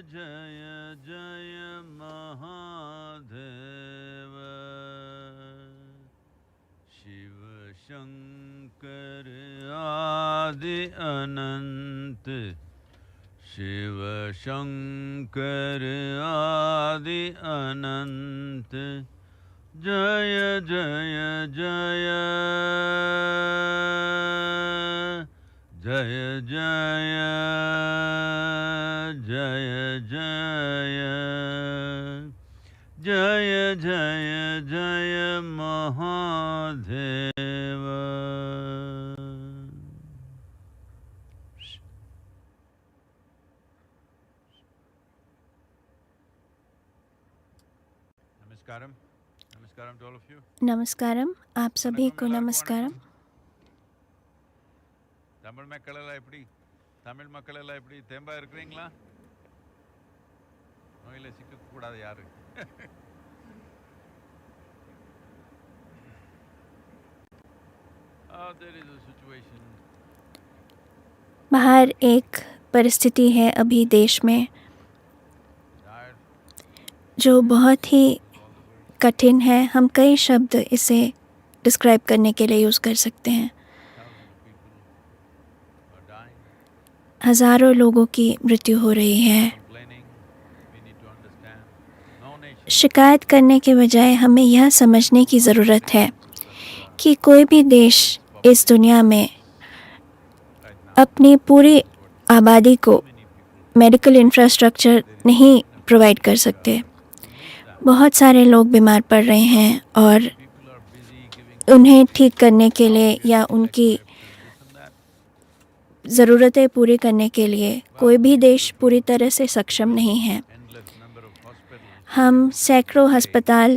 जय जय महादेव। शिव शंकर आदि अनंत, शिव शंकर आदि अनंत। जय जय जय जय जय जय जय जय जय जय Mahadev. नमस्कारम, नमस्कारम to all of you. நமஸ்காரம் आप सभी को नमस्कारम। தமிழ் மக்கள் எல்லாம் எப்படி? தமிழ் மக்கள் எல்லாம் எப்படி? தெம்பா இருக்கிறீங்களா? நோயில சிக்க கூடாது யாரு? There is a situation. बाहर एक परिस्थिति है अभी देश में जो बहुत ही कठिन है। हम कई शब्द इसे डिस्क्राइब करने के लिए यूज़ कर सकते हैं। हज़ारों लोगों की मृत्यु हो रही है। शिकायत करने के बजाय हमें यह समझने की ज़रूरत है कि कोई भी देश इस दुनिया में अपनी पूरी आबादी को मेडिकल इंफ्रास्ट्रक्चर नहीं प्रोवाइड कर सकते। बहुत सारे लोग बीमार पड़ रहे हैं और उन्हें ठीक करने के लिए या उनकी ज़रूरतें पूरी करने के लिए कोई भी देश पूरी तरह से सक्षम नहीं है। हम सैकड़ों अस्पताल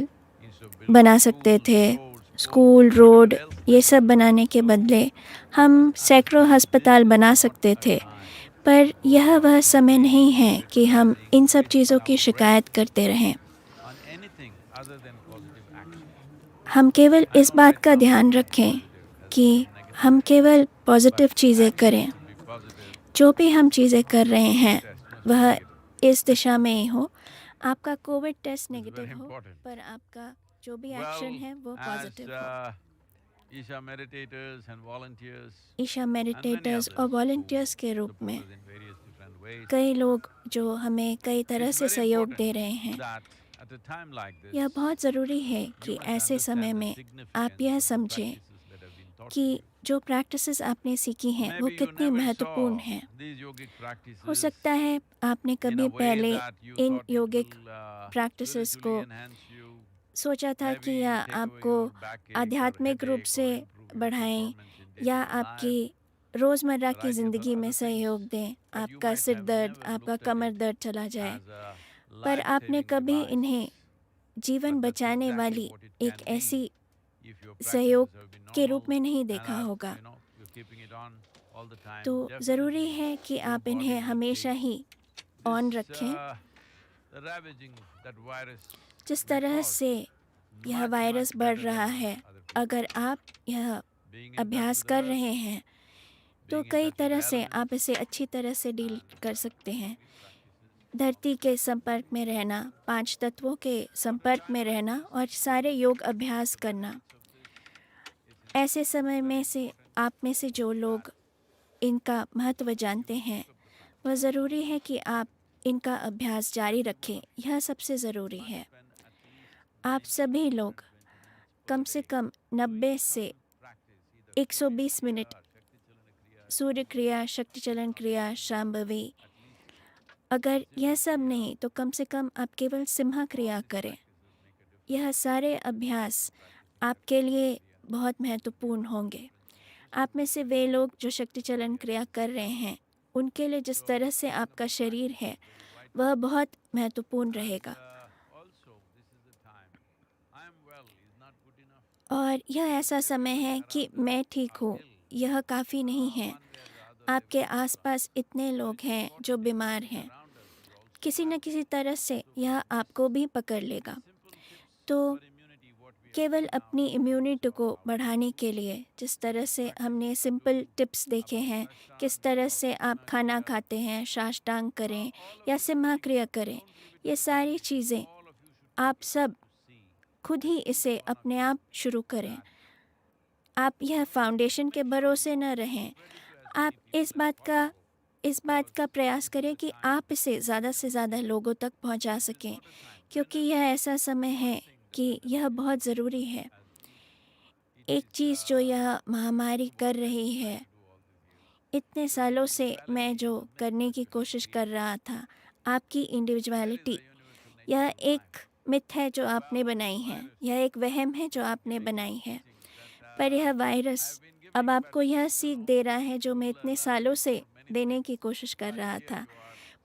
बना सकते थे, स्कूल, रोड, ये सब बनाने के बदले हम सैकड़ों अस्पताल बना सकते थे। पर यह वह समय नहीं है कि हम इन सब चीज़ों की शिकायत करते रहें। हम केवल इस बात का ध्यान रखें कि हम केवल पॉजिटिव चीज़ें करें। जो भी हम चीज़ें कर रहे हैं वह इस दिशा में ही हो। आपका कोविड टेस्ट नेगेटिव हो पर आपका जो भी एक्शन है वो पॉजिटिव हो। ईशा मेडिटेटर्स और वॉलंटियर्स के रूप में कई लोग जो हमें कई तरह से सहयोग दे रहे हैं। यह बहुत ज़रूरी है कि ऐसे समय में आप यह समझें कि जो प्रैक्टिसेस आपने सीखी हैं वो कितनी महत्वपूर्ण हैं। हो सकता है आपने कभी पहले इन योगिक प्रैक्टिसेस को सोचा था कि यह आपको आध्यात्मिक रूप से बढ़ाएं या आपकी रोज़मर्रा की ज़िंदगी में सहयोग दें, आपका सिर दर्द, आपका कमर दर्द चला जाए। पर आपने कभी इन्हें जीवन बचाने वाली एक ऐसी सहयोग के रूप में नहीं देखा होगा। तो ज़रूरी है कि आप इन्हें हमेशा ही ऑन रखें। जिस तरह से यह वायरस बढ़ रहा है, अगर आप यह अभ्यास कर रहे हैं तो कई तरह से आप इसे अच्छी तरह से डील कर सकते हैं। धरती के संपर्क में रहना, 5 तत्वों के संपर्क में रहना और सारे योग अभ्यास करना। ऐसे समय में से आप में से जो लोग इनका महत्व जानते हैं वह ज़रूरी है कि आप इनका अभ्यास जारी रखें। यह सबसे ज़रूरी है। आप सभी लोग कम से कम 90 से 120 मिनट सूर्य क्रिया, शक्ति चलन क्रिया, शांभवी, अगर यह सब नहीं तो कम से कम आप केवल सिम्हा क्रिया करें। यह सारे अभ्यास आपके लिए बहुत महत्वपूर्ण होंगे। आप में से वे लोग जो शक्ति चलन क्रिया कर रहे हैं उनके लिए जिस तरह से आपका शरीर है वह बहुत महत्वपूर्ण रहेगा। और यह ऐसा समय है कि मैं ठीक हूँ, यह काफ़ी नहीं है। आपके आसपास इतने लोग हैं जो बीमार हैं, किसी न किसी तरह से यह आपको भी पकड़ लेगा। तो केवल अपनी इम्यूनिटी को बढ़ाने के लिए, जिस तरह से हमने सिंपल टिप्स देखे हैं, किस तरह से आप खाना खाते हैं, साष्टांग करें या सिम्हाक्रिया करें, ये सारी चीज़ें आप सब खुद ही इसे अपने आप शुरू करें। आप यह फाउंडेशन के भरोसे न रहें। आप इस बात का प्रयास करें कि आप इसे ज़्यादा से ज़्यादा लोगों तक पहुंचा सकें, क्योंकि यह ऐसा समय है कि यह बहुत ज़रूरी है। एक चीज़ जो यह महामारी कर रही है, इतने सालों से मैं जो करने की कोशिश कर रहा था, आपकी इंडिविजुअलिटी, यह एक मिथ है जो आपने बनाई है, यह एक वहम है जो आपने बनाई है। पर यह वायरस अब आपको यह सीख दे रहा है जो मैं इतने सालों से देने की कोशिश कर रहा था,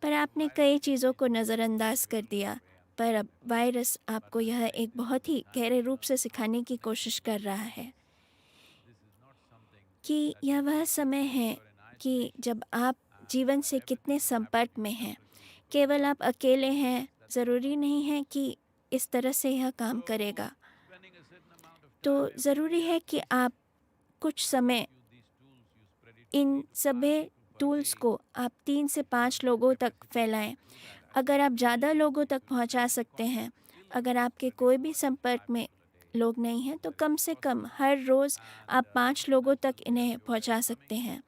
पर आपने कई चीज़ों को नज़रअंदाज कर दिया। पर अब वायरस आपको यह एक बहुत ही गहरे रूप से सिखाने की कोशिश कर रहा है कि यह वह समय है कि जब आप जीवन से कितने संपर्क में हैं। केवल आप अकेले हैं, ज़रूरी नहीं है कि इस तरह से यह काम करेगा। तो ज़रूरी है कि आप कुछ समय इन सभी टूल्स को आप 3 से 5 लोगों तक फैलाएं। अगर आप ज़्यादा लोगों तक पहुंचा सकते हैं, अगर आपके कोई भी संपर्क में लोग नहीं हैं, तो कम से कम हर रोज़ आप 5 लोगों तक इन्हें पहुंचा सकते हैं।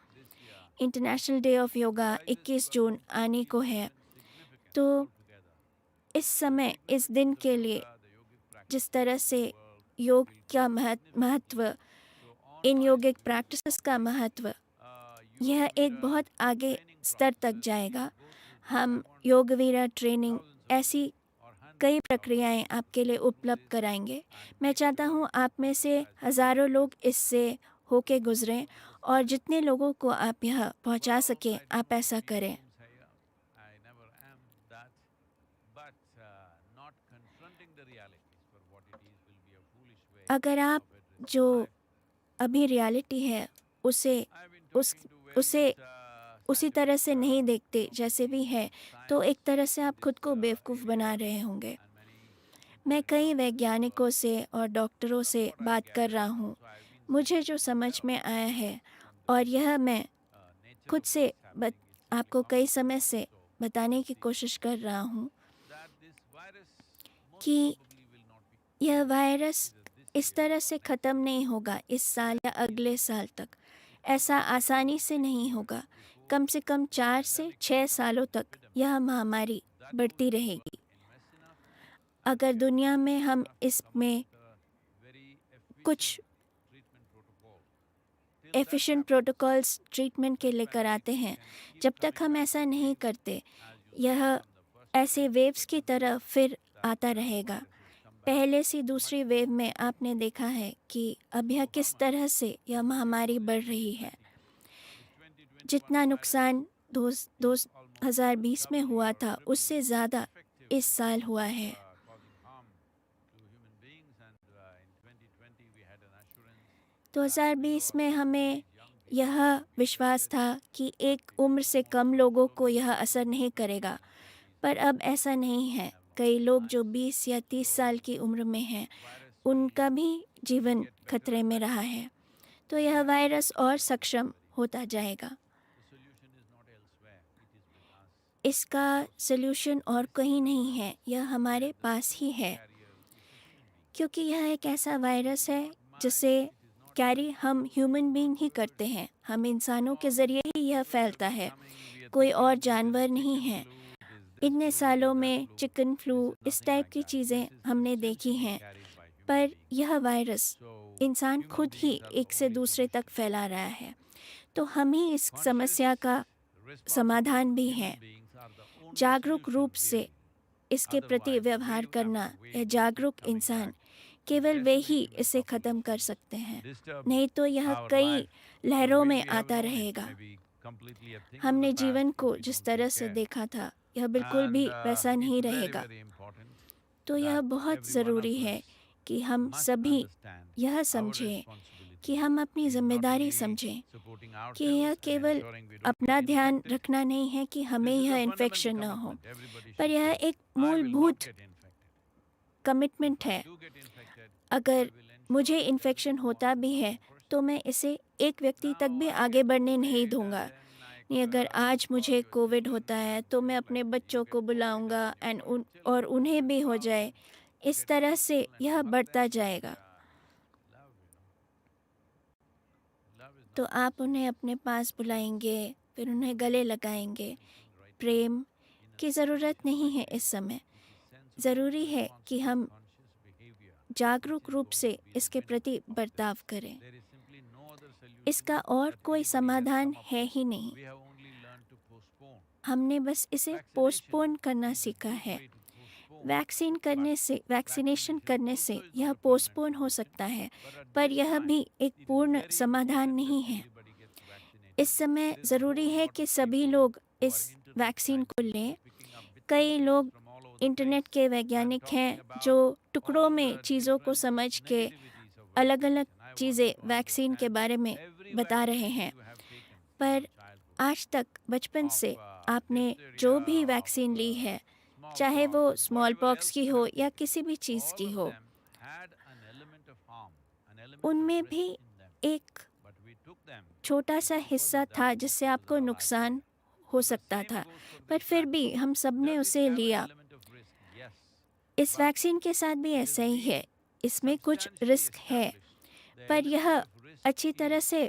इंटरनेशनल डे ऑफ योगा 21 जून आने को है, तो इस समय, इस दिन के लिए जिस तरह से योग का महत्व, इन योगिक प्रैक्टिसेस का महत्व, यह एक बहुत आगे स्तर तक जाएगा। हम योगवीरा ट्रेनिंग, ऐसी कई प्रक्रियाएं आपके लिए उपलब्ध कराएंगे। मैं चाहता हूं आप में से हज़ारों लोग इससे होके गुजरें, और जितने लोगों को आप यह पहुंचा सकें, आप ऐसा करें। अगर आप जो अभी रियलिटी है उसे उसे उसी तरह से नहीं देखते जैसे भी है, तो एक तरह से आप खुद को बेवकूफ़ बना रहे होंगे। मैं कई वैज्ञानिकों से और डॉक्टरों से बात कर रहा हूँ। मुझे जो समझ में आया है, और यह मैं खुद से आपको कई समय से बताने की कोशिश कर रहा हूँ कि यह वायरस इस तरह से ख़त्म नहीं होगा इस साल या अगले साल तक। ऐसा आसानी से नहीं होगा। कम से कम 4 से 6 सालों तक यह महामारी बढ़ती रहेगी। अगर दुनिया में हम इसमें कुछ एफिशिएंट प्रोटोकॉल्स ट्रीटमेंट के लेकर आते हैं, जब तक हम ऐसा नहीं करते, यह ऐसे वेव्स की तरह फिर आता रहेगा। पहले से दूसरी वेव में आपने देखा है कि अब यह किस तरह से यह महामारी बढ़ रही है। जितना नुकसान 2020 में हुआ था, उससे ज़्यादा इस साल हुआ है। 2020 में हमें यह विश्वास था कि एक उम्र से कम लोगों को यह असर नहीं करेगा, पर अब ऐसा नहीं है। कई लोग जो 20 या 30 साल की उम्र में हैं, उनका भी जीवन खतरे में रहा है। तो यह वायरस और सक्षम होता जाएगा। इसका सल्यूशन और कहीं नहीं है, यह हमारे पास ही है, क्योंकि यह एक ऐसा वायरस है जिसे कैरी हम ह्यूमन बीइंग ही करते हैं। हम इंसानों के ज़रिए ही यह फैलता है, कोई और जानवर नहीं है। इतने सालों में चिकन फ्लू, इस टाइप की चीज़ें हमने देखी हैं, पर यह वायरस इंसान खुद ही एक से दूसरे तक फैला रहा है। तो हम ही इस समस्या का समाधान भी हैं। जागरूक रूप से इसके प्रति व्यवहार करना, या जागरूक इंसान, केवल वे ही इसे ख़त्म कर सकते हैं, नहीं तो यह कई लहरों में आता रहेगा। हमने जीवन को जिस तरह से देखा था, यह बिल्कुल भी वैसा नहीं रहेगा। तो यह बहुत ज़रूरी है कि हम सभी यह समझें कि हम अपनी जिम्मेदारी समझें कि यह केवल अपना ध्यान रखना नहीं है कि हमें यह इन्फेक्शन न हो, पर यह एक मूलभूत कमिटमेंट है। अगर मुझे इन्फेक्शन होता भी है तो मैं इसे एक व्यक्ति तक भी आगे बढ़ने नहीं दूंगा। नहीं, अगर आज मुझे कोविड होता है तो मैं अपने बच्चों को बुलाऊंगा और उन्हें भी हो जाए। इस तरह से यह बढ़ता जाएगा। तो आप उन्हें अपने पास बुलाएंगे, फिर उन्हें गले लगाएंगे। प्रेम की ज़रूरत नहीं है इस समय। ज़रूरी है कि हम जागरूक रूप से इसके प्रति बर्ताव करें। इसका और कोई समाधान है ही नहीं। हमने बस इसे पोस्टपोन करना सीखा है। वैक्सीनेशन करने से यह पोस्टपोन हो सकता है, पर यह भी एक पूर्ण समाधान नहीं है। इस समय ज़रूरी है कि सभी लोग इस वैक्सीन को लें। कई लोग इंटरनेट के वैज्ञानिक हैं जो टुकड़ों में चीज़ों को समझ के अलग अलग चीज़ें वैक्सीन के बारे में बता रहे हैं। पर आज तक बचपन से आपने जो भी वैक्सीन ली है, चाहे वो स्मॉल पॉक्स की हो या किसी भी चीज़ की हो, उनमें भी एक छोटा सा हिस्सा था जिससे आपको नुकसान हो सकता था, पर फिर भी हम सब ने उसे लिया। इस वैक्सीन के साथ भी ऐसा ही है। इसमें कुछ रिस्क है, पर यह अच्छी तरह से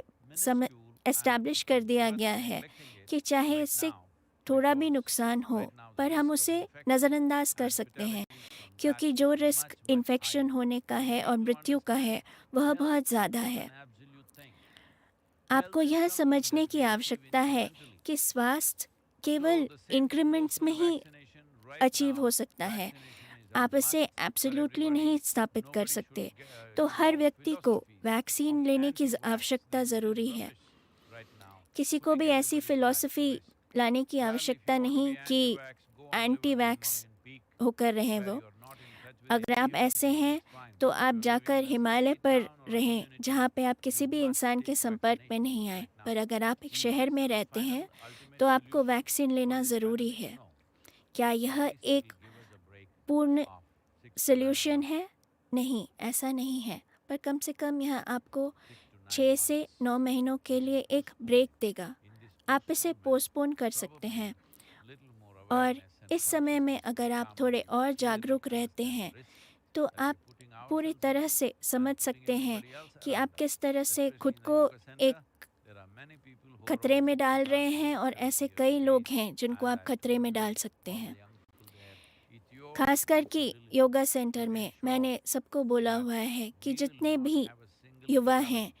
एस्टैब्लिश कर दिया गया है कि चाहे इससे थोड़ा भी नुकसान हो, पर हम उसे नज़रअंदाज कर सकते हैं, क्योंकि जो रिस्क इन्फेक्शन होने का है और मृत्यु का है वह बहुत ज़्यादा है। आपको यह समझने की आवश्यकता है कि स्वास्थ्य केवल इंक्रीमेंट्स में ही अचीव हो सकता है। आप इसे एब्सोल्युटली नहीं स्थापित कर सकते। तो हर व्यक्ति को वैक्सीन लेने की आवश्यकता ज़रूरी है। किसी को भी ऐसी फिलॉसफी लाने की आवश्यकता नहीं कि एंटी वैक्स होकर रहें वो। अगर आप ऐसे हैं तो आप जाकर हिमालय पर रहें, जहाँ पे आप किसी भी इंसान के संपर्क में नहीं आए। पर अगर आप एक शहर में रहते हैं तो आपको वैक्सीन लेना ज़रूरी है। क्या यह एक पूर्ण सल्यूशन है? नहीं, ऐसा नहीं है, पर कम से कम यह आपको 6 से 9 महीनों के लिए एक ब्रेक देगा। आप इसे पोस्टपोन कर सकते हैं, और इस समय में अगर आप थोड़े और जागरूक रहते हैं तो आप पूरी तरह से समझ सकते हैं कि आप किस तरह से खुद को एक खतरे में डाल रहे हैं, और ऐसे कई लोग हैं जिनको आप खतरे में डाल सकते हैं। खासकर कि योगा सेंटर में मैंने सबको बोला हुआ है कि जितने भी युवा हैं,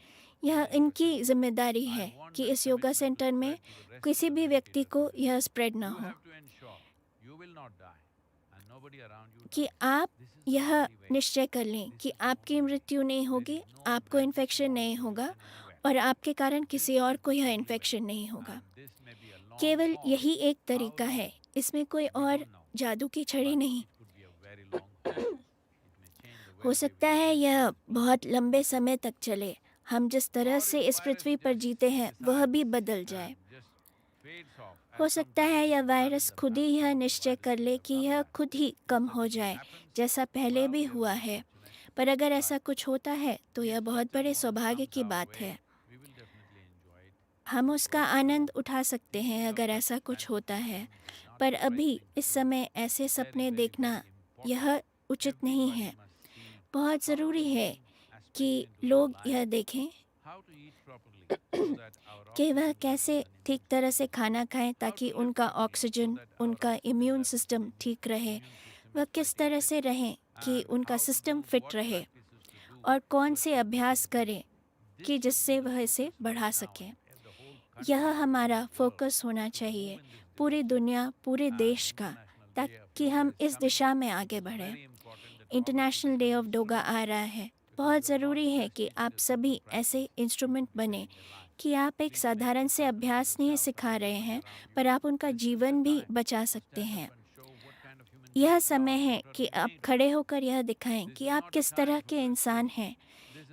यह इनकी जिम्मेदारी है कि इस योगा सेंटर में किसी भी व्यक्ति को यह स्प्रेड ना हो, कि आप यह निश्चय कर लें कि आपकी मृत्यु नहीं होगी, आपको इन्फेक्शन नहीं होगा, और आपके कारण किसी और को यह इन्फेक्शन नहीं होगा। केवल यही एक तरीका है, इसमें कोई और जादू की छड़ी नहीं। हो सकता है यह बहुत लंबे समय तक चले। हम जिस तरह से इस पृथ्वी पर जीते हैं वह भी बदल जाए। हो सकता है यह वायरस खुद ही यह निश्चय कर ले कि यह खुद ही कम हो जाए, जैसा पहले भी हुआ है। पर अगर ऐसा कुछ होता है तो यह बहुत बड़े सौभाग्य की बात है। हम उसका आनंद उठा सकते हैं अगर ऐसा कुछ होता है, पर अभी इस समय ऐसे सपने देखना यह उचित नहीं है। बहुत ज़रूरी है कि लोग यह देखें कि वह कैसे ठीक तरह से खाना खाएं ताकि उनका ऑक्सीजन, उनका इम्यून सिस्टम ठीक रहे। वह किस तरह से रहें कि उनका सिस्टम फिट रहे, और कौन से अभ्यास करें कि जिससे वह इसे बढ़ा सकें। यह हमारा फोकस होना चाहिए, पूरी दुनिया, पूरे देश का, ताकि हम इस दिशा में आगे बढ़ें। इंटरनेशनल डे ऑफ योगा आ रहा है। बहुत ज़रूरी है कि आप सभी ऐसे इंस्ट्रूमेंट बने कि आप एक साधारण से अभ्यास नहीं सिखा रहे हैं, पर आप उनका जीवन भी बचा सकते हैं। यह समय है कि आप खड़े होकर यह दिखाएं कि आप किस तरह के इंसान हैं।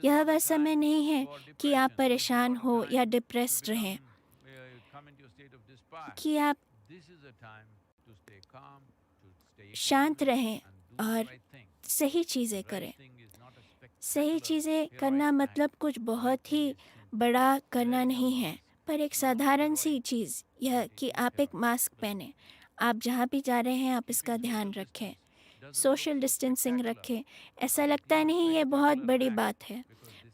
यह वह समय नहीं है कि आप परेशान हो या डिप्रेस्ड रहें, कि आप शांत रहें और सही चीज़ें करें। सही चीज़ें करना मतलब कुछ बहुत ही बड़ा करना नहीं है, पर एक साधारण सी चीज़ यह कि आप एक मास्क पहने, आप जहाँ भी जा रहे हैं आप इसका ध्यान रखें, सोशल डिस्टेंसिंग रखें। ऐसा लगता नहीं ये बहुत बड़ी बात है,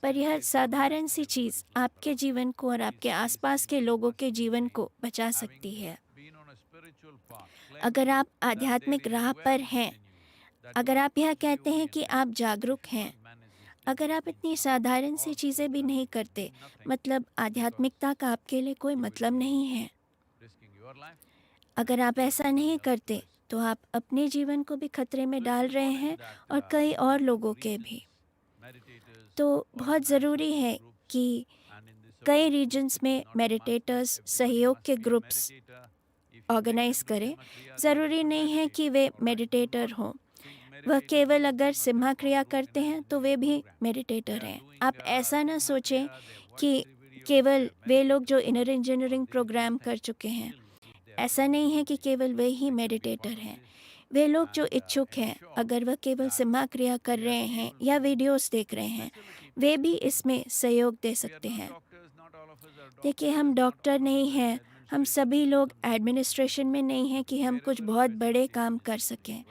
पर यह साधारण सी चीज़ आपके जीवन को और आपके आसपास के लोगों के जीवन को बचा सकती है। अगर आप आध्यात्मिक राह पर हैं, अगर आप यह कहते हैं कि आप जागरूक हैं, अगर आप इतनी साधारण सी चीज़ें भी नहीं करते, मतलब आध्यात्मिकता का आपके लिए कोई मतलब नहीं है। अगर आप ऐसा नहीं करते तो आप अपने जीवन को भी खतरे में डाल रहे हैं और कई और लोगों के भी। तो बहुत ज़रूरी है कि कई रीजन्स में मेडिटेटर्स सहयोग के ग्रुप्स ऑर्गेनाइज करें। ज़रूरी नहीं है कि वे मेडिटेटर हों, वह केवल अगर सिम्हा क्रिया करते हैं तो वे भी मेडिटेटर हैं। आप ऐसा ना सोचें कि केवल वे लोग जो इनर इंजीनियरिंग प्रोग्राम कर चुके हैं, ऐसा नहीं है कि केवल वे ही मेडिटेटर हैं। वे लोग जो इच्छुक हैं, अगर वह केवल सिम्हा क्रिया कर रहे हैं या वीडियोस देख रहे हैं, वे भी इसमें सहयोग दे सकते हैं। देखिए, हम डॉक्टर नहीं हैं, हम सभी लोग एडमिनिस्ट्रेशन में नहीं हैं कि हम कुछ बहुत बड़े काम कर सकें,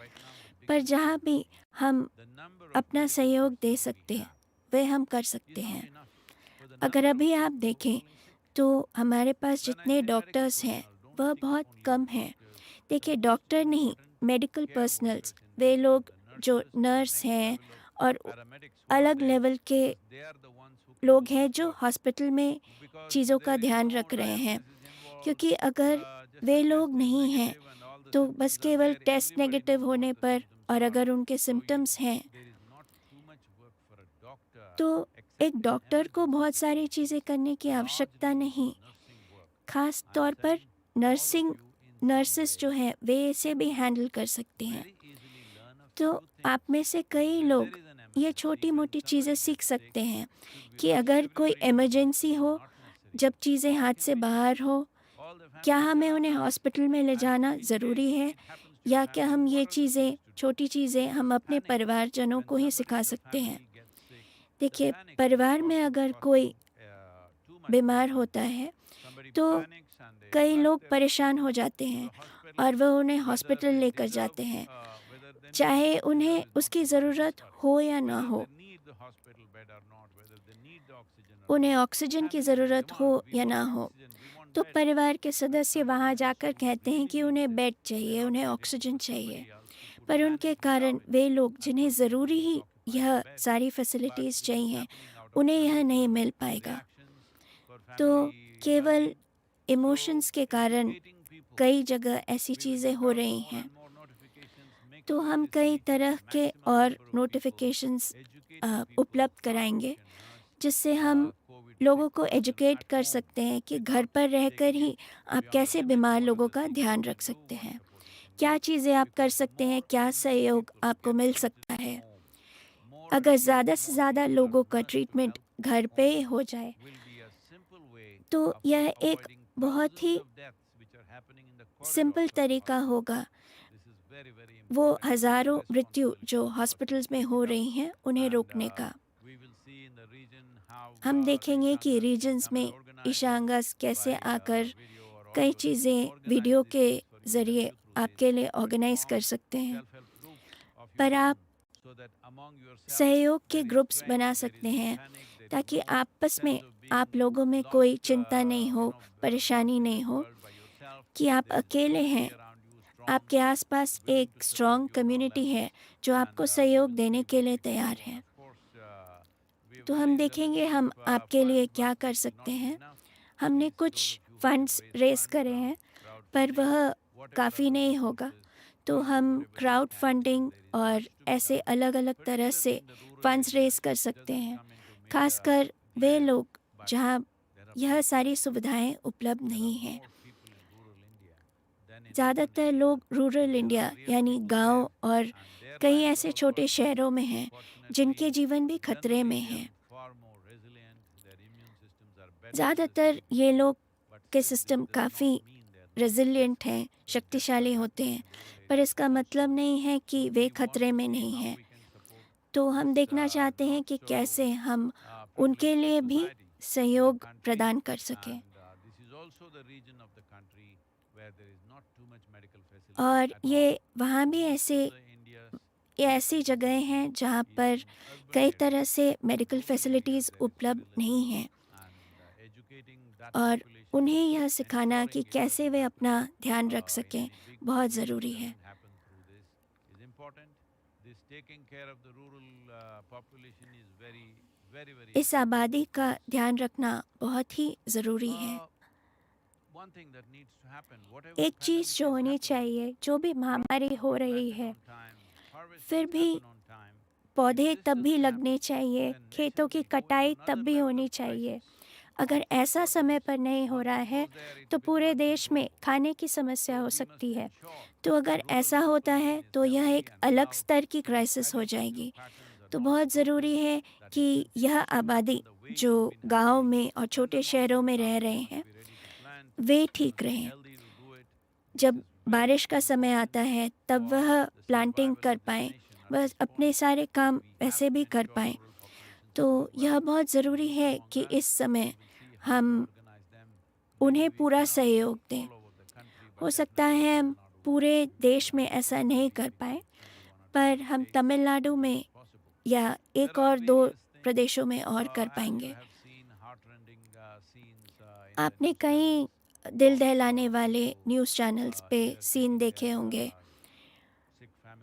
पर जहाँ भी हम अपना सहयोग दे सकते हैं वे हम कर सकते हैं। अगर अभी आप देखें तो हमारे पास जितने डॉक्टर्स हैं वह बहुत कम हैं। देखिए, डॉक्टर नहीं, मेडिकल पर्सनल्स, वे लोग जो नर्स हैं और अलग लेवल के लोग हैं जो हॉस्पिटल में चीज़ों का ध्यान रख रहे हैं, क्योंकि अगर वे लोग नहीं हैं तो बस केवल टेस्ट नेगेटिव होने पर और अगर उनके सिम्टम्स हैं तो एक डॉक्टर को बहुत सारी चीज़ें करने की आवश्यकता नहीं। खास तौर पर नर्सेस जो हैं वे इसे भी हैंडल कर सकती हैं। तो आप में से कई लोग ये छोटी मोटी चीज़ें सीख सकते हैं कि अगर कोई इमरजेंसी हो, जब चीज़ें हाथ से बाहर हो, क्या हमें उन्हें हॉस्पिटल में ले जाना ज़रूरी है, या क्या हम ये चीज़ें, छोटी चीज़ें हम अपने परिवारजनों को ही सिखा सकते हैं। देखिए, परिवार में अगर कोई बीमार होता है तो कई लोग परेशान हो जाते हैं और वह उन्हें हॉस्पिटल लेकर जाते हैं, चाहे उन्हें उसकी ज़रूरत हो या ना हो, उन्हें ऑक्सीजन की ज़रूरत हो या ना हो। तो परिवार के सदस्य वहाँ जाकर कहते हैं कि उन्हें बेड चाहिए, उन्हें ऑक्सीजन चाहिए, पर उनके कारण वे लोग जिन्हें ज़रूरी ही यह सारी फैसिलिटीज़ चाहिए, उन्हें यह नहीं मिल पाएगा। तो केवल इमोशंस के कारण कई जगह ऐसी चीज़ें हो रही हैं। तो हम कई तरह के और नोटिफिकेशंस उपलब्ध कराएंगे, जिससे हम लोगों को एजुकेट कर सकते हैं कि घर पर रहकर ही आप कैसे बीमार लोगों का ध्यान रख सकते हैं, क्या चीज़ें आप कर सकते हैं, क्या सहयोग आपको मिल सकता है। अगर ज़्यादा से ज़्यादा लोगों का ट्रीटमेंट घर पे ही हो जाए तो यह एक बहुत ही सिंपल तरीका होगा वो हज़ारों मृत्यु जो हॉस्पिटल्स में हो रही हैं उन्हें रोकने का। हम देखेंगे कि रीजन्स में ईशांगास कैसे आकर कई चीज़ें वीडियो के ज़रिए आपके लिए ऑर्गेनाइज कर सकते हैं, पर आप सहयोग के ग्रुप्स बना सकते हैं ताकि आपस में आप लोगों में कोई चिंता नहीं हो, परेशानी नहीं हो कि आप अकेले हैं। आपके आसपास एक स्ट्रॉन्ग कम्युनिटी है जो आपको सहयोग देने के लिए तैयार है। तो हम देखेंगे हम आपके लिए क्या कर सकते हैं। हमने कुछ फंड्स रेस करे हैं, पर वह काफ़ी नहीं होगा, तो हम क्राउड फंडिंग और ऐसे अलग अलग तरह से फंड्स रेस कर सकते हैं, खासकर वे लोग जहां यह सारी सुविधाएं उपलब्ध नहीं हैं। ज़्यादातर लोग रूरल इंडिया यानी गांव और कई ऐसे छोटे शहरों में हैं जिनके जीवन भी खतरे में हैं। ज़्यादातर ये लोग के सिस्टम काफ़ी रेजिलिएंट हैं, शक्तिशाली होते हैं, पर इसका मतलब नहीं है कि वे खतरे में नहीं हैं। तो हम देखना चाहते हैं कि कैसे हम उनके लिए भी सहयोग प्रदान कर सकें। और ये वहाँ भी ये ऐसी जगह हैं जहाँ पर कई तरह से मेडिकल फैसिलिटीज़ उपलब्ध नहीं हैं, और उन्हें यह सिखाना कि कैसे वे अपना ध्यान रख सकें बहुत ज़रूरी है। इस आबादी का ध्यान रखना बहुत ही ज़रूरी है। एक चीज़ जो होनी चाहिए, जो भी महामारी हो रही है, फिर भी पौधे तब भी लगने चाहिए, खेतों की कटाई तब भी होनी चाहिए। अगर ऐसा समय पर नहीं हो रहा है तो पूरे देश में खाने की समस्या हो सकती है। तो अगर ऐसा होता है तो यह एक अलग स्तर की क्राइसिस हो जाएगी। तो बहुत ज़रूरी है कि यह आबादी जो गांव में और छोटे शहरों में रह रहे हैं, वे ठीक रहें। जब बारिश का समय आता है तब वह प्लांटिंग कर पाएँ, बस अपने सारे काम वैसे भी कर पाएँ। तो यह बहुत ज़रूरी है कि इस समय हम उन्हें पूरा सहयोग दें। हो सकता है हम पूरे देश में ऐसा नहीं कर पाएँ, पर हम तमिलनाडु में या एक और 2 प्रदेशों में और कर पाएँगे। आपने कई दिल दहलाने वाले न्यूज़ चैनल्स पे सीन देखे होंगे,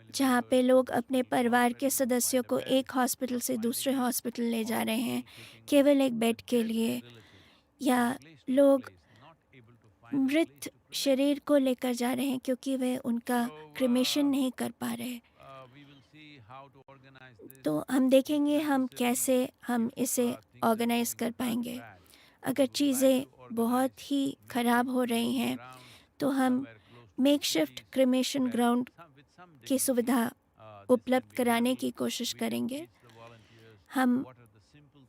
जहाँ पे लोग अपने परिवार के सदस्यों को एक हॉस्पिटल से दूसरे हॉस्पिटल ले जा रहे हैं, केवल एक बेड के लिए, या लोग मृत शरीर को लेकर जा रहे हैं क्योंकि वे उनका क्रिमेशन नहीं कर पा रहे। तो हम देखेंगे हम कैसे हम इसे ऑर्गेनाइज कर पाएंगे। अगर चीज़ें बहुत ही ख़राब हो रही हैं तो हम मेकशिफ्ट क्रिमेशन ग्राउंड की सुविधा उपलब्ध कराने की कोशिश करेंगे। हम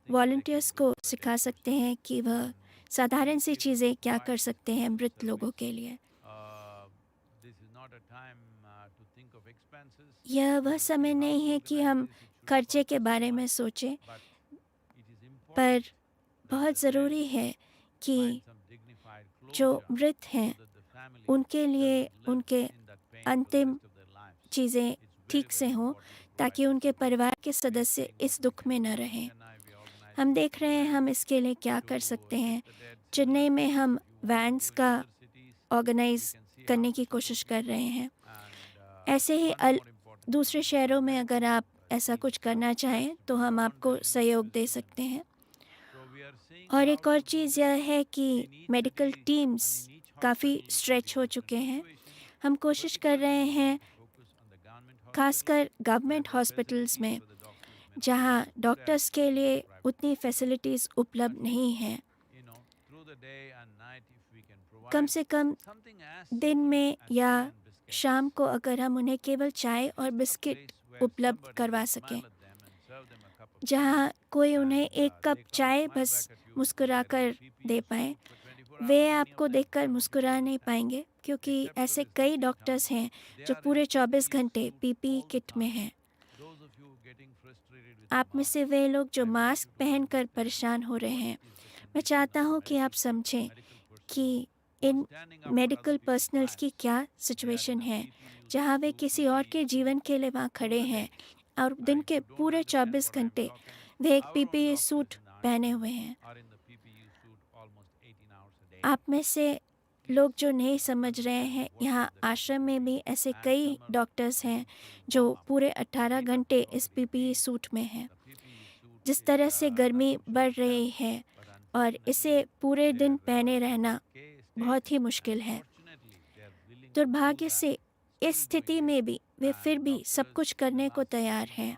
वॉलंटियर्स को सिखा सकते हैं कि वह साधारण सी चीज़ें क्या कर सकते हैं मृत लोगों के लिए। यह वह समय नहीं है कि हम खर्चे के बारे में सोचें, पर बहुत ज़रूरी है कि जो मृत हैं उनके लिए उनके अंतिम चीज़ें ठीक से हों, ताकि उनके परिवार के सदस्य इस दुख में न रहें। हम देख रहे हैं हम इसके लिए क्या कर सकते हैं। चेन्नई में हम वैन्स का ऑर्गेनाइज करने की कोशिश कर रहे हैं। ऐसे ही दूसरे शहरों में अगर आप ऐसा कुछ करना चाहें तो हम आपको सहयोग दे सकते हैं। और एक और चीज़ यह है कि मेडिकल टीम्स काफ़ी स्ट्रेच हो चुके हैं। हम कोशिश कर रहे हैं, खासकर गवर्नमेंट हॉस्पिटल्स में जहां डॉक्टर्स के लिए उतनी फैसिलिटीज़ उपलब्ध नहीं हैं, कम से कम दिन में या शाम को अगर हम उन्हें केवल चाय और बिस्किट उपलब्ध करवा सकें, जहां कोई उन्हें एक कप चाय बस मुस्कुराकर दे पाए। वे आपको देखकर मुस्कुरा नहीं पाएंगे क्योंकि ऐसे कई डॉक्टर्स हैं जो पूरे 24 घंटे पीपीई किट में हैं। आप में से वे लोग जो मास्क पहनकर परेशान हो रहे हैं, मैं चाहता हूं कि आप समझें कि इन मेडिकल पर्सनल्स की क्या सिचुएशन है, जहां वे किसी और के जीवन के लिए वहां खड़े हैं और दिन के पूरे 24 घंटे वे एक पीपीई सूट पहने हुए हैं। आप में से लोग जो नहीं समझ रहे हैं, यहाँ आश्रम में भी ऐसे कई डॉक्टर्स हैं जो पूरे 18 घंटे इस पीपीई सूट में हैं। जिस तरह से गर्मी बढ़ रही है और इसे पूरे दिन पहने रहना बहुत ही मुश्किल है। दुर्भाग्य से इस स्थिति में भी वे फिर भी सब कुछ करने को तैयार हैं।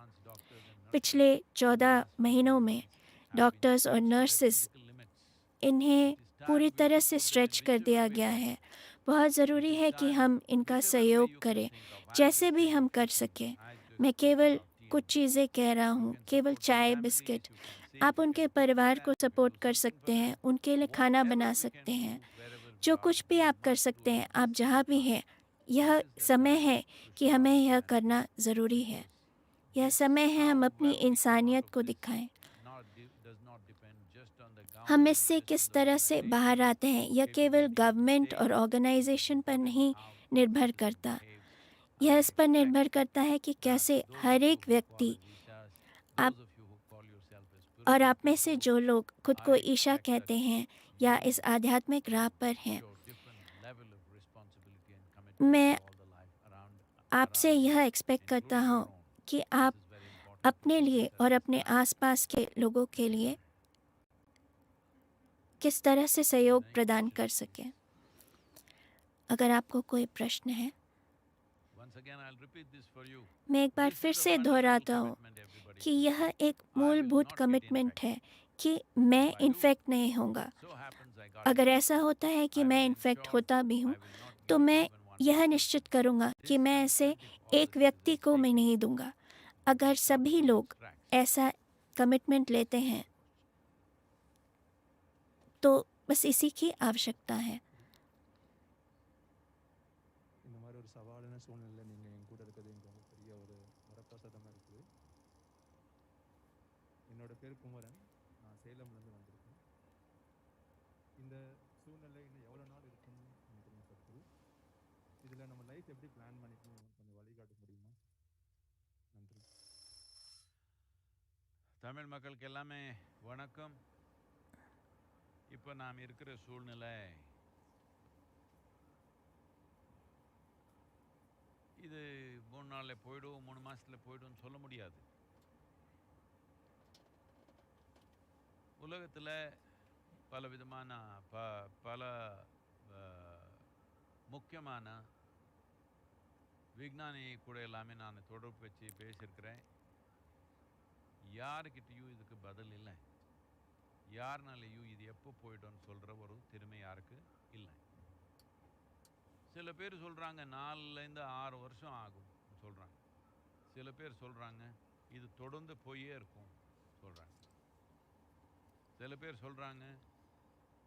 पिछले 14 महीनों में डॉक्टर्स और नर्सेस, इन्हें पूरी तरह से स्ट्रेच कर दिया गया है। बहुत ज़रूरी है कि हम इनका सहयोग करें जैसे भी हम कर सकें। मैं केवल कुछ चीज़ें कह रहा हूँ, केवल चाय बिस्किट। आप उनके परिवार को सपोर्ट कर सकते हैं, उनके लिए खाना बना सकते हैं। जो कुछ भी आप कर सकते हैं, आप जहाँ भी हैं, यह समय है कि हमें यह करना ज़रूरी है। यह समय है हम अपनी इंसानियत को दिखाएं। हम इससे किस तरह से बाहर आते हैं यह केवल गवर्नमेंट और ऑर्गेनाइजेशन पर नहीं निर्भर करता, यह इस पर निर्भर करता है कि कैसे हर एक व्यक्ति, आप और आप में से जो लोग खुद को ईशा कहते हैं या इस आध्यात्मिक राह पर हैं, मैं आपसे यह एक्सपेक्ट करता हूँ कि आप अपने लिए और अपने आसपास के लोगों के लिए किस तरह से सहयोग प्रदान कर सकें। अगर आपको कोई प्रश्न है, मैं एक बार फिर से दोहराता हूँ कि यह एक मूलभूत कमिटमेंट है कि मैं इन्फेक्ट नहीं होऊंगा। अगर ऐसा होता है कि मैं इन्फेक्ट होता भी हूँ तो मैं यह निश्चित करूँगा कि मैं ऐसे एक व्यक्ति को मैं नहीं दूंगा। अगर सभी लोग ऐसा कमिटमेंट लेते हैं तो बस इसी की आवश्यकता है। இந்த மாதிரி ஒரு சவாலான சூழ்நிலையில் நீங்கள் என் கூட இருக்கிறது எனக்கு ரொம்ப பெரிய ஒரு வரப்பிரசாதமாக இருக்குது. என்னோட பேர் குமரன், நான் சேலம்லேருந்து வந்திருக்கேன். இந்த சூழ்நிலை இன்னும் எவ்வளோ நாள் இருக்குன்னு நினைக்கிறீங்க சத்குரு? இதில் நம்ம லைஃப் எப்படி பிளான் பண்ணிக்கணும் கொஞ்சம் வழிகாட்ட முடியுமா? நன்றி. தமிழ் மக்களுக்கு எல்லாமே வணக்கம். இப்போ நாம் இருக்கிற சூழ்நிலை இது 3 நாளில் போய்டும், 3 மாதத்தில் போய்டும்னு சொல்ல முடியாது. உலகத்தில் பலவிதமான பல முக்கியமான விஞ்ஞானி கூட எல்லாமே நான் தொடர்பு வச்சு பேசியிருக்கிறேன். யாருக்கிட்டையும் இதுக்கு பதில் இல்லை. யாருனாலையும் இது எப்போ போய்டும்னு சொல்கிற ஒரு திறமை யாருக்கு இல்லை. சில பேர் சொல்கிறாங்க 4லேருந்து 6 வருஷம் ஆகும் சொல்கிறாங்க. சில பேர் சொல்கிறாங்க இது தொடர்ந்து போயே இருக்கும் சொல்கிறாங்க. சில பேர் சொல்கிறாங்க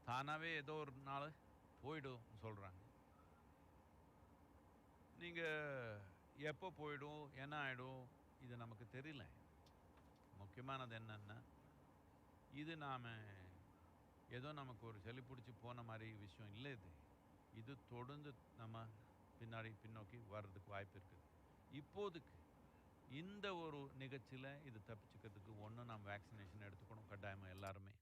தானாகவே ஏதோ ஒரு நாள் போய்டும் சொல்கிறாங்க. நீங்கள் எப்போ போய்டும் என்ன ஆகிடும் இது நமக்கு தெரியல. முக்கியமானது என்னென்னா இது நாம் ஏதோ நமக்கு ஒரு சளி பிடிச்சி போன மாதிரி விஷயம் இல்லை. இது தொடர்ந்து நம்ம பின்னோக்கி வர்றதுக்கு வாய்ப்பு இருக்குது. இப்போதைக்கு இந்த ஒரு நிகழ்ச்சியில் இது தப்பிச்சுக்கிறதுக்கு ஒன்று நம்ம வேக்சினேஷன் எடுத்துக்கணும் கட்டாயமாக எல்லாருமே.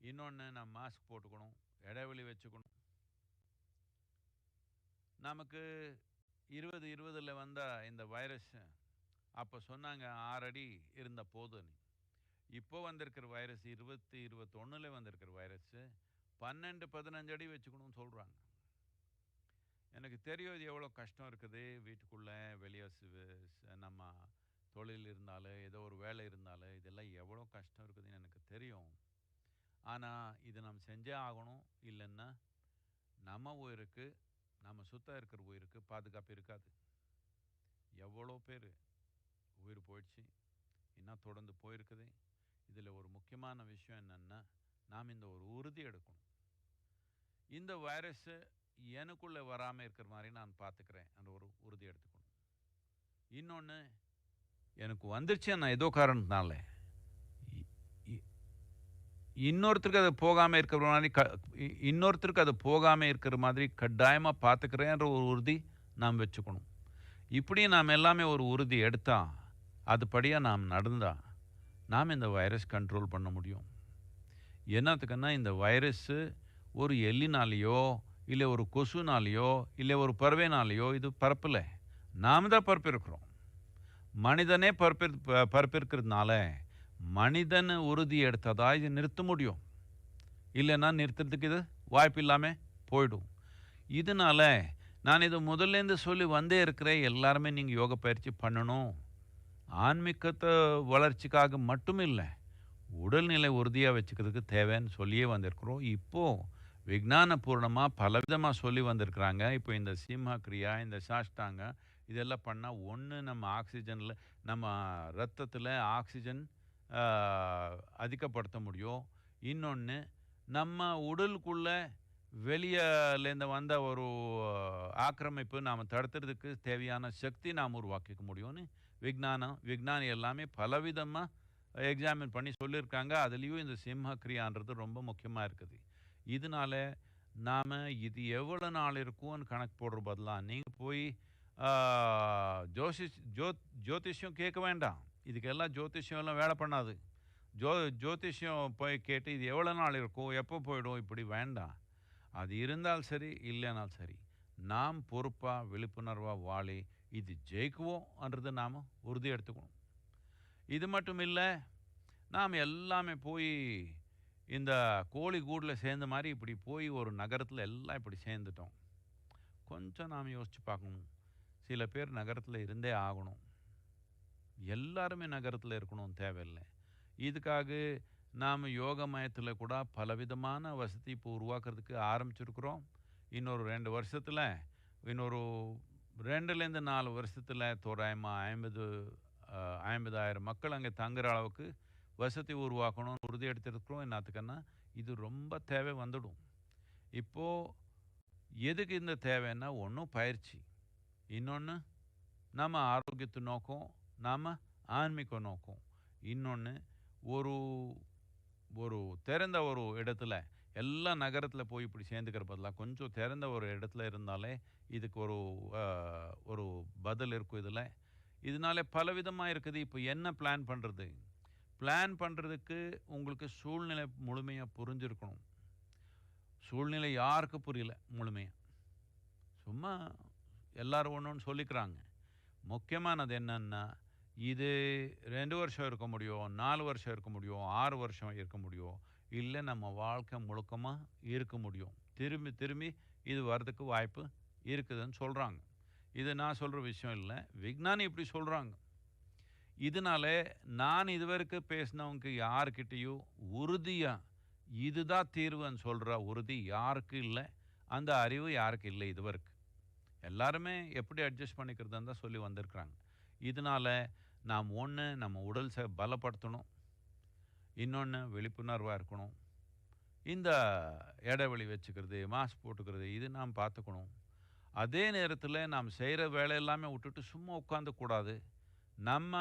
இன்னொன்று நம்ம மாஸ்க் போட்டுக்கணும், இடைவெளி வச்சுக்கணும். நமக்கு 2020 வந்த இந்த வைரஸ் அப்போ சொன்னாங்க 6 அடி இருந்த போதுன்னு. இப்போ வந்திருக்கிற வைரஸ் 2021 வந்திருக்கிற வைரஸ் 12-15 அடி வச்சுக்கணும்னு சொல்கிறாங்க. எனக்கு தெரியும் இது எவ்வளோ கஷ்டம் இருக்குது. வீட்டுக்குள்ளே வெளியே நம்ம தொழில் இருந்தாலும் ஏதோ ஒரு வேலை இருந்தாலும் இதெல்லாம் எவ்வளோ கஷ்டம் இருக்குதுன்னு எனக்கு தெரியும். ஆனால் இது நம்ம செஞ்சே ஆகணும். இல்லைன்னா நம்ம உயிருக்கு, நம்ம சுத்தம் இருக்கிற உயிருக்கு பாதுகாப்பு இருக்காது. எவ்வளோ பேர் உயிர் போயிடுச்சு, இன்னும் தொடர்ந்து போயிருக்குது. இதில் ஒரு முக்கியமான விஷயம் என்னென்னா நாம் இந்த ஒரு உறுதி எடுக்கணும். இந்த வைரஸு எனக்குள்ளே வராமல் இருக்கிற மாதிரி நான் பார்த்துக்கிறேன் அந்த ஒரு உறுதி எடுத்துக்கணும். இன்னொன்று எனக்கு வந்துருச்சு நான் ஏதோ காரணத்தினால இன்னொருத்தருக்கு அது போகாமல் இருக்கிற மாதிரி இருக்கிற மாதிரி கட்டாயமாக பார்த்துக்கிறேன்ற ஒரு உறுதி நாம் வச்சுக்கணும். இப்படி நாம் எல்லாமே ஒரு உறுதி எடுத்தால் அதுபடியாக நாம் நடந்தால் நாம் இந்த வைரஸ் கண்ட்ரோல் பண்ண முடியும். என்னத்துக்குன்னா இந்த வைரஸ்ஸு ஒரு எலினாலேயோ இல்லை ஒரு கொசுனாலேயோ இல்லை ஒரு பறவைனாலேயோ இது பரப்பலை. நாம் தான் பரப்பிருக்கிறோம். மனிதனே பரப்பிருக்கிறதுனால மனிதன் உறுதி எடுத்ததா இது நிறுத்த முடியும். இல்லைன்னா நிறுத்துறதுக்கு இது வாய்ப்பு இல்லாமல் போயிடும். இதனால் நான் இது முதல்லேருந்து சொல்லி வந்தே இருக்கிறேன். எல்லாருமே நீங்கள் யோகா பயிற்சி பண்ணணும். ஆன்மீகத்தை வளர்ச்சிக்காக மட்டும் இல்லை, உடல்நிலை உறுதியாக வச்சுக்கிறதுக்கு தேவைன்னு சொல்லியே வந்திருக்கிறோம். இப்போது விஞ்ஞானபூர்ணமாக பலவிதமாக சொல்லி வந்திருக்கிறாங்க. இப்போ இந்த சிம்ம கிரியா, இந்த சாஷ்டாங்க இதெல்லாம் பண்ணால் ஒன்று நம்ம ஆக்சிஜனில், நம்ம ரத்தத்தில் ஆக்சிஜன் அதிகப்படுத்த முடியும். இன்னொன்று நம்ம உடலுக்குள்ளே வெளியிலேருந்து வந்த ஒரு ஆக்கிரமிப்பு நாம் தடுத்துறதுக்கு தேவையான சக்தி நாம் உருவாக்கிக்க முடியும்னு விஞ்ஞானி எல்லாமே பலவிதமாக எக்ஸாமின் பண்ணி சொல்லியிருக்காங்க. அதுலேயும் இந்த சிம்ம கிரியான்றது ரொம்ப முக்கியமாக இருக்குது. இதனால நாம் இது எவ்வளோ நாள் இருக்கும்னு கணக்கு போடுற பதிலாக நீங்கள் போய் ஆ, ஜோதிஷ்யம் கேட்க வேண்டாம். இதுக்கெல்லாம் ஜோதிஷ்யம் எல்லாம் வேலை பண்ணாது. ஜோ ஜோதிஷ்யம் போய் கேட்டு இது எவ்வளோ நாள் இருக்கும், எப்போ போயிடும், இப்படி வேண்டாம். அது இருந்தால் சரி, இல்லைனாலும் சரி, நாம் பொறுப்பாக விழிப்புணர்வாக வாழி இது ஜெயிக்குவோம்ன்றது நாம் உறுதி எடுத்துக்கணும். இது மட்டும் இல்லை, நாம் எல்லாமே போய் இந்த கோழி கூடில் சேர்ந்த மாதிரி இப்படி போய் ஒரு நகரத்தில் எல்லாம் இப்படி சேர்ந்துட்டோம். கொஞ்சம் நாம் யோசித்து பார்க்கணும். சில பேர் நகரத்தில் இருந்தே ஆகணும். எல்லாருமே நகரத்தில் இருக்கணும் தேவையில்லை. இதுக்காக நாம் யோக மையத்தில் கூட பலவிதமான வசதி இப்போ உருவாக்குறதுக்கு ஆரம்பிச்சிருக்கிறோம். இன்னொரு 2 வருஷத்தில், இன்னொரு 2லேருந்து 4 வருஷத்தில் தோராயமாக 50,000 மக்கள் அங்கே தங்குற அளவுக்கு வசதி உருவாக்கணும்னு உறுதி எடுத்துருக்கிறோம். என்னத்துக்குன்னா இது ரொம்ப தேவை வந்துடும். இப்போது எதுக்கு இந்த தேவைன்னா, ஒன்றும் பயிற்சி, இன்னொன்று நம்ம ஆரோக்கியத்தை நோக்கம், நாம் ஆன்மீக நோக்கம், இன்னொன்று ஒரு ஒரு திறந்த ஒரு இடத்துல, எல்லா நகரத்தில் போய் இப்படி சேர்ந்துக்கிற பதிலாக கொஞ்சம் திறந்த ஒரு இடத்துல இருந்தாலே இதுக்கு ஒரு பதில் இருக்கும். இதனால பலவிதமாக இருக்குது. இப்போ என்ன பிளான் பண்ணுறது? பிளான் பண்ணுறதுக்கு உங்களுக்கு சூழ்நிலை முழுமையாக புரிஞ்சிருக்கணும். சூழ்நிலை யாருக்கு புரியல முழுமையாக? சும்மா எல்லாரும் ஒன்று ஒன்று சொல்லிக்கிறாங்க. முக்கியமானது என்னன்னா, இது 2 வருஷம் இருக்க முடியும், 4 வருஷம் இருக்க முடியும், 6 வருஷம் இருக்க முடியும், இல்லை நம்ம வாழ்க்கை முழுக்கமாக இருக்க முடியும். திரும்பி திரும்பி இது வர்றதுக்கு வாய்ப்பு இருக்குதுன்னு சொல்கிறாங்க. இது நான் சொல்கிற விஷயம் இல்லை, விஞ்ஞானி இப்படி சொல்கிறாங்க. இதனால நான் இதுவரைக்கும் பேசினவங்க யாருக்கிட்டேயும் உறுதியாக இதுதான் தீர்வுன்னு சொல்கிற உறுதி யாருக்கு இல்லை, அந்த அறிவு யாருக்கு இல்லை. இதுவரைக்கும் எல்லாருமே எப்படி அட்ஜஸ்ட் பண்ணிக்கிறதுன்னு தான் சொல்லி வந்திருக்கிறாங்க. இதனால நாம் ஒன்று நம்ம உடல் பலப்படுத்தணும், இன்னொன்று விழிப்புணர்வாக இருக்கணும். இந்த இடைவெளி வச்சுக்கிறது, மாஸ்க் போட்டுக்கிறது, இது நாம் பார்த்துக்கணும். அதே நேரத்தில் நாம் செய்கிற வேலை எல்லாமே விட்டுட்டு சும்மா உட்காந்துக்கூடாது. நம்ம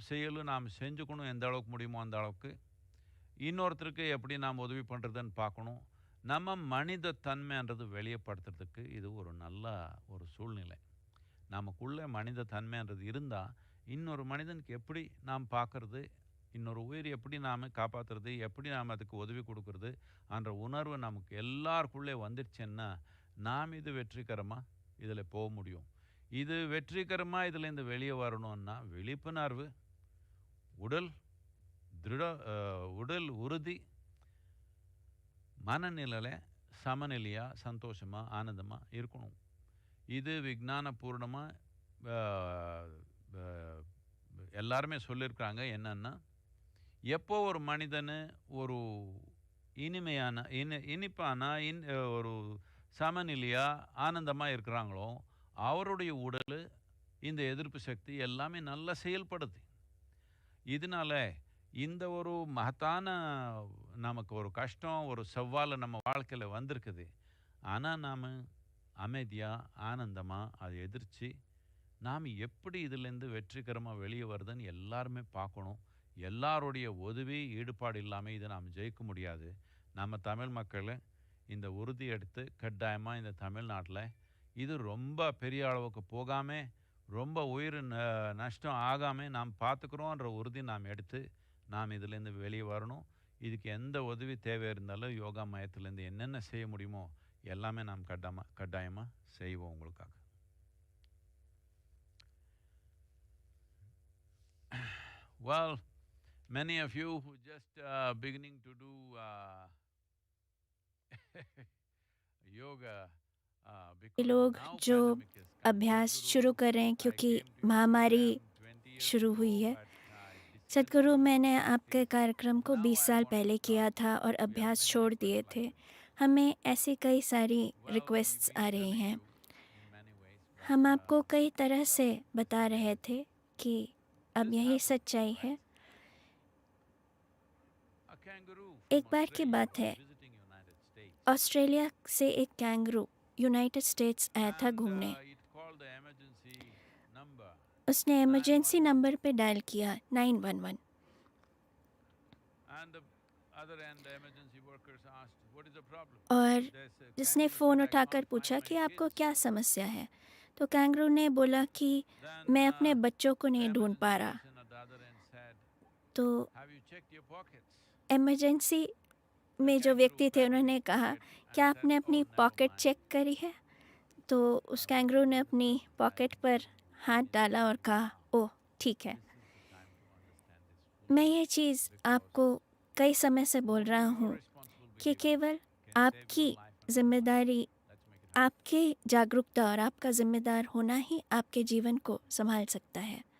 செயலும் நாம் செஞ்சுக்கணும், எந்த அளவுக்கு முடியுமோ அந்த அளவுக்கு. இன்னொருத்தருக்கு எப்படி நாம் உதவி பண்ணுறதுன்னு பார்க்கணும். நம்ம மனித தன்மைன்றது வெளியப்படுத்துறதுக்கு இது ஒரு நல்ல ஒரு சூழ்நிலை. நமக்குள்ளே மனித தன்மைன்றது இருந்தால் இன்னொரு மனிதனுக்கு எப்படி நாம் பார்க்குறது, இன்னொரு உயிர் எப்படி நாம் காப்பாற்றுறது, எப்படி நாம் அதுக்கு உதவி கொடுக்கறது என்ற உணர்வு நமக்கு எல்லாருக்குள்ளே வந்துடுச்சுன்னா நாம் இது வெற்றிகரமாக இதில் போக முடியும். இது வெற்றிகரமாக இதுலேருந்து வெளியே வரணும்னா விழிப்புணர்வு, உடல் உறுதி, மனநிலையில் சமநிலையாக சந்தோஷமாக ஆனந்தமாக இருக்கணும். இது விஞ்ஞானபூர்ணமாக எல்லாருமே சொல்லியிருக்காங்க. என்னன்னா, எப்போ ஒரு மனிதன் ஒரு இனிமையான இனிப்பான ஒரு சமநிலையாக ஆனந்தமாக இருக்கிறாங்களோ அவருடைய உடல், இந்த எதிர்ப்பு சக்தி எல்லாமே நல்லா செயல்படுது. இதனால இந்த ஒரு மகத்தான நமக்கு ஒரு கஷ்டம், ஒரு சவால் நம்ம வாழ்க்கையில் வந்திருக்குது. ஆனால் நாம் அமைதியாக ஆனந்தமாக அதை எதிர்த்து நாம் எப்படி இதிலேருந்து வெற்றிகரமாக வெளியே வருதுன்னு எல்லாருமே பார்க்கணும். எல்லாருடைய உதவி ஈடுபாடு இல்லாமல் இதை நாம் ஜெயிக்க முடியாது. நம்ம தமிழ் மக்கள் இந்த உறுதி எடுத்து கட்டாயமாக இந்த தமிழ்நாட்டில் இது ரொம்ப பெரிய அளவுக்கு போகாமல், ரொம்ப உயிர் நஷ்டம் ஆகாமல் நாம் பார்த்துக்குறோன்ற உறுதி நாம் எடுத்து நாம் இதிலேருந்து வெளியே வரணும். இதுக்கு எந்த உதவி தேவை இருந்தாலும் யோகா மையத்திலேருந்து என்னென்ன செய்ய முடியுமோ எல்லாமே நாம் கட்டாயமாக செய்வோம் உங்களுக்காக. Well, many of you who just beginning to do yoga ये because लोग now जो pandemic is coming. अभ्यास Sadhguru, शुरू कर रहे हैं I क्योंकि came to महामारी program 20 years शुरू हुई ago, है। but I decided Sadhguru, to मैंने stop आपके it. कार्यक्रम को Now 20 I साल want to पहले किया start. था और We have अभ्यास many छोड़ requests दिए like थे। this. हमें ऐसी कई सारी Well, रिक्वेस्ट्स we've आ been रही telling हैं। you in many ways, but हम आपको कई तरह से बता रहे थे कि अब this यही happened, सच्चाई है। right? A kangaroo एक from बार की Australia बात was है, visiting United States. ऑस्ट्रेलिया से एक कैंगरू यूनाइटेड स्टेट्स आया था घूमने। It called the emergency number. उसने इमरजेंसी नंबर पे डायल किया 911 And the other end, the emergency workers asked, "What is the problem?" और They said, जिसने "Kangaroo फ़ोन said, I उठाकर can't पूछा find कि my आपको kids." क्या समस्या है, तो कैंगरू ने बोला कि Then मैं अपने बच्चों को the नहीं ढूंढ emergency पा रहा। person at the other end said, तो "Have you checked your pockets?" Emergency The में जो kangaroo व्यक्ति थे patted उन्होंने his कहा, pocket and क्या said, आपने "Oh, अपनी never पॉकेट mind. चेक करी है? तो उस कैंगरू ने अपनी पॉकेट पर हाथ डाला और कहा, ओह ठीक है। This is the time to understand this मैं fully ये चीज़ because आपको कई समय से बोल only रहा your हूँ responsible कि behavior केवल can save आपकी your life and your जिम्मेदारी, life. Let's make it happen. आपकी जागरूकता और आपका जिम्मेदार होना ही आपके जीवन को संभाल सकता है।